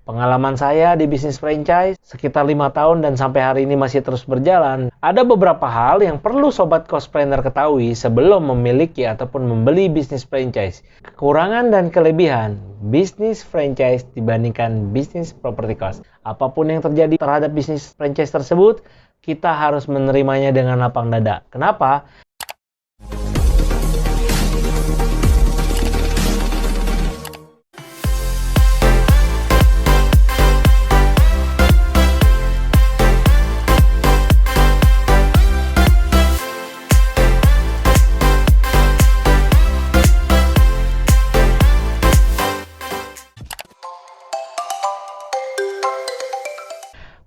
Pengalaman saya di bisnis franchise sekitar 5 tahun dan sampai hari ini masih terus berjalan. Ada beberapa hal yang perlu Sobat Cospreneur ketahui sebelum memiliki ataupun membeli bisnis franchise. Kekurangan dan kelebihan bisnis franchise dibandingkan bisnis property cost. Apapun yang terjadi terhadap bisnis franchise tersebut, kita harus menerimanya dengan lapang dada. Kenapa?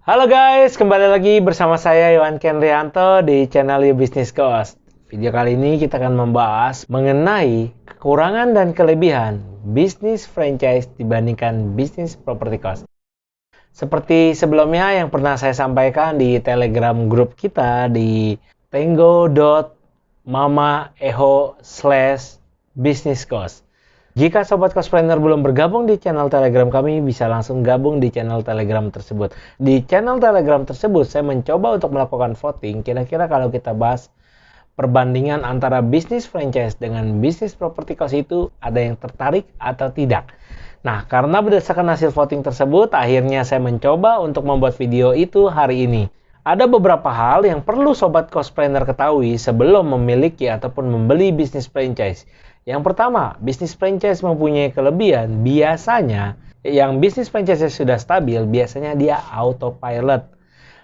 Halo guys, kembali lagi bersama saya Yohan Kenrianto di channel You Business Coach. Video kali ini kita akan membahas mengenai kekurangan dan kelebihan bisnis franchise dibandingkan bisnis property cost. Seperti sebelumnya yang pernah saya sampaikan di Telegram grup kita di tango.mamaeho/businesscoach. Jika Sobat Cospreneur belum bergabung di channel Telegram kami, bisa langsung gabung di channel Telegram tersebut. Di channel Telegram tersebut, saya mencoba untuk melakukan voting. Kira-kira kalau kita bahas perbandingan antara bisnis franchise dengan bisnis property cost itu, ada yang tertarik atau tidak? Nah, karena berdasarkan hasil voting tersebut, akhirnya saya mencoba untuk membuat video itu hari ini. Ada beberapa hal yang perlu Sobat Cospreneur ketahui sebelum memiliki ataupun membeli bisnis franchise. Yang pertama, bisnis franchise mempunyai kelebihan. Biasanya, yang bisnis franchise sudah stabil, biasanya dia autopilot.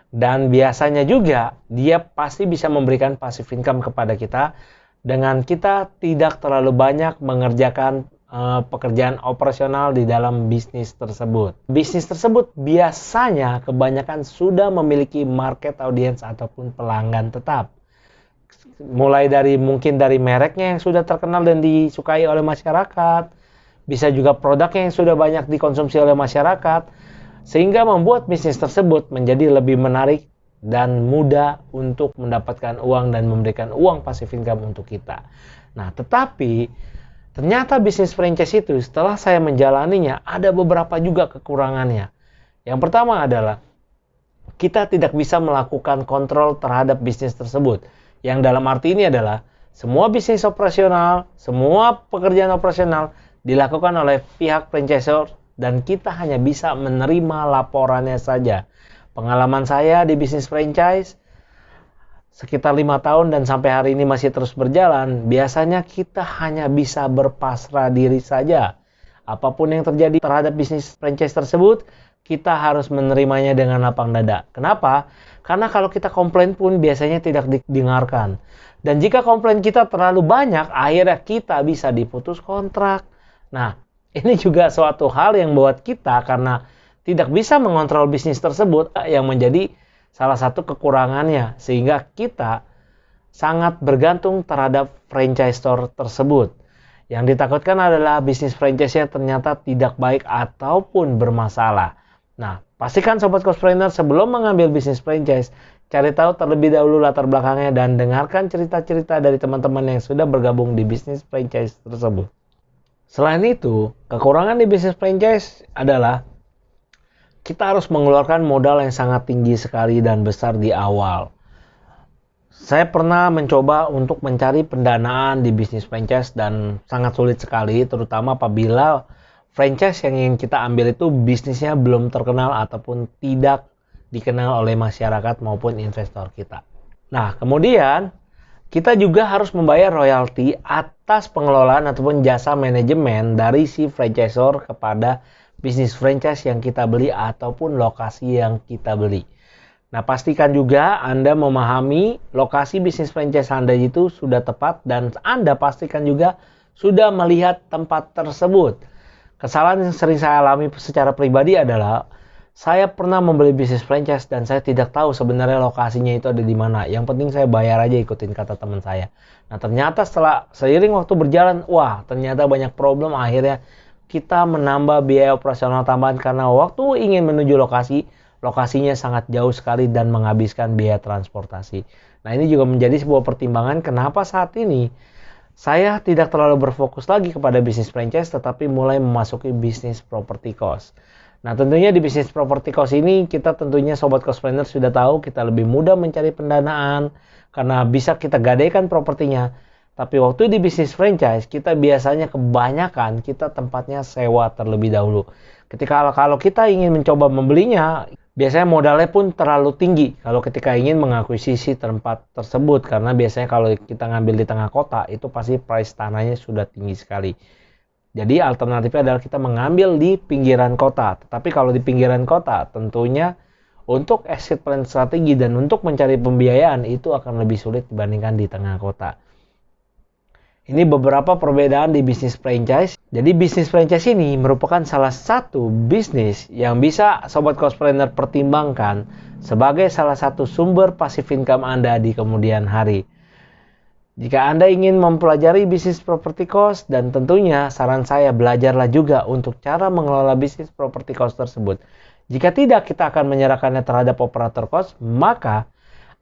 Dan biasanya juga, dia pasti bisa memberikan passive income kepada kita dengan kita tidak terlalu banyak mengerjakan pekerjaan operasional di dalam bisnis tersebut. Bisnis tersebut biasanya kebanyakan sudah memiliki market audience ataupun pelanggan tetap. Mulai dari mungkin dari mereknya yang sudah terkenal dan disukai oleh masyarakat, bisa juga produknya yang sudah banyak dikonsumsi oleh masyarakat, sehingga membuat bisnis tersebut menjadi lebih menarik dan mudah untuk mendapatkan uang dan memberikan uang passive income untuk kita. Nah, tetapi ternyata bisnis franchise itu setelah saya menjalaninya ada beberapa juga kekurangannya. Yang pertama adalah kita tidak bisa melakukan kontrol terhadap bisnis tersebut. Yang dalam arti ini adalah semua bisnis operasional, semua pekerjaan operasional dilakukan oleh pihak franchisor dan kita hanya bisa menerima laporannya saja. Pengalaman saya di bisnis franchise sekitar 5 tahun dan sampai hari ini masih terus berjalan, biasanya kita hanya bisa berpasrah diri saja. Apapun yang terjadi terhadap bisnis franchise tersebut, kita harus menerimanya dengan lapang dada. Kenapa? Karena kalau kita komplain pun biasanya tidak didengarkan. Dan jika komplain kita terlalu banyak, akhirnya kita bisa diputus kontrak. Nah, ini juga suatu hal yang buat kita karena tidak bisa mengontrol bisnis tersebut yang menjadi salah satu kekurangannya. Sehingga kita sangat bergantung terhadap franchisor tersebut. Yang ditakutkan adalah bisnis franchise-nya ternyata tidak baik ataupun bermasalah. Nah, pastikan Sobat Cospreneur sebelum mengambil bisnis franchise, cari tahu terlebih dahulu latar belakangnya dan dengarkan cerita-cerita dari teman-teman yang sudah bergabung di bisnis franchise tersebut. Selain itu, kekurangan di bisnis franchise adalah kita harus mengeluarkan modal yang sangat tinggi sekali dan besar di awal. Saya pernah mencoba untuk mencari pendanaan di bisnis franchise dan sangat sulit sekali, terutama apabila franchise yang ingin kita ambil itu bisnisnya belum terkenal ataupun tidak dikenal oleh masyarakat maupun investor kita. Nah, kemudian kita juga harus membayar royalti atas pengelolaan ataupun jasa manajemen dari si franchisor kepada bisnis franchise yang kita beli ataupun lokasi yang kita beli. Nah, pastikan juga Anda memahami lokasi bisnis franchise Anda itu sudah tepat dan Anda pastikan juga sudah melihat tempat tersebut. Kesalahan yang sering saya alami secara pribadi adalah saya pernah membeli bisnis franchise dan saya tidak tahu sebenarnya lokasinya itu ada di mana. Yang penting saya bayar aja ikutin kata teman saya. Nah, ternyata setelah seiring waktu berjalan, wah ternyata banyak problem. Akhirnya kita menambah biaya operasional tambahan karena waktu ingin menuju lokasi, lokasinya sangat jauh sekali dan menghabiskan biaya transportasi. Nah, ini juga menjadi sebuah pertimbangan kenapa saat ini saya tidak terlalu berfokus lagi kepada bisnis franchise tetapi mulai memasuki bisnis property cost. Nah, tentunya di bisnis properti cost ini kita tentunya Sobat Cospreneur sudah tahu kita lebih mudah mencari pendanaan karena bisa kita gadaikan propertinya. Tapi waktu di bisnis franchise kita biasanya kebanyakan kita tempatnya sewa terlebih dahulu. Ketika kalau kita ingin mencoba membelinya, biasanya modalnya pun terlalu tinggi kalau ketika ingin mengakuisisi tempat tersebut karena biasanya kalau kita ngambil di tengah kota itu pasti price tanahnya sudah tinggi sekali. Jadi alternatifnya adalah kita mengambil di pinggiran kota. Tetapi kalau di pinggiran kota tentunya untuk exit plan strategi dan untuk mencari pembiayaan itu akan lebih sulit dibandingkan di tengah kota. Ini beberapa perbedaan di bisnis franchise. Jadi bisnis franchise ini merupakan salah satu bisnis yang bisa Sobat Cospreneur pertimbangkan sebagai salah satu sumber passive income Anda di kemudian hari. Jika Anda ingin mempelajari bisnis property cost dan tentunya saran saya belajarlah juga untuk cara mengelola bisnis property cost tersebut. Jika tidak, kita akan menyerahkannya terhadap operator cost, maka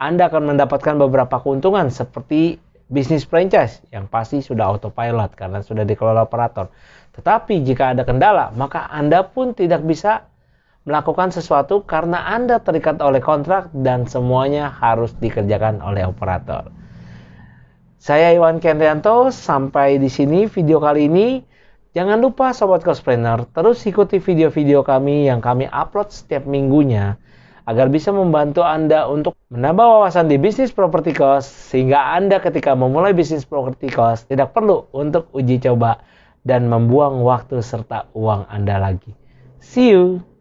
Anda akan mendapatkan beberapa keuntungan seperti bisnis franchise yang pasti sudah autopilot karena sudah dikelola operator. Tetapi jika ada kendala, maka Anda pun tidak bisa melakukan sesuatu karena Anda terikat oleh kontrak dan semuanya harus dikerjakan oleh operator. Saya Iwan Kendrianto, sampai di sini video kali ini. Jangan lupa Sobat Cospreneur, terus ikuti video-video kami yang kami upload setiap minggunya agar bisa membantu Anda untuk menambah wawasan di bisnis property cost sehingga Anda ketika memulai bisnis property cost tidak perlu untuk uji coba dan membuang waktu serta uang Anda lagi. See you!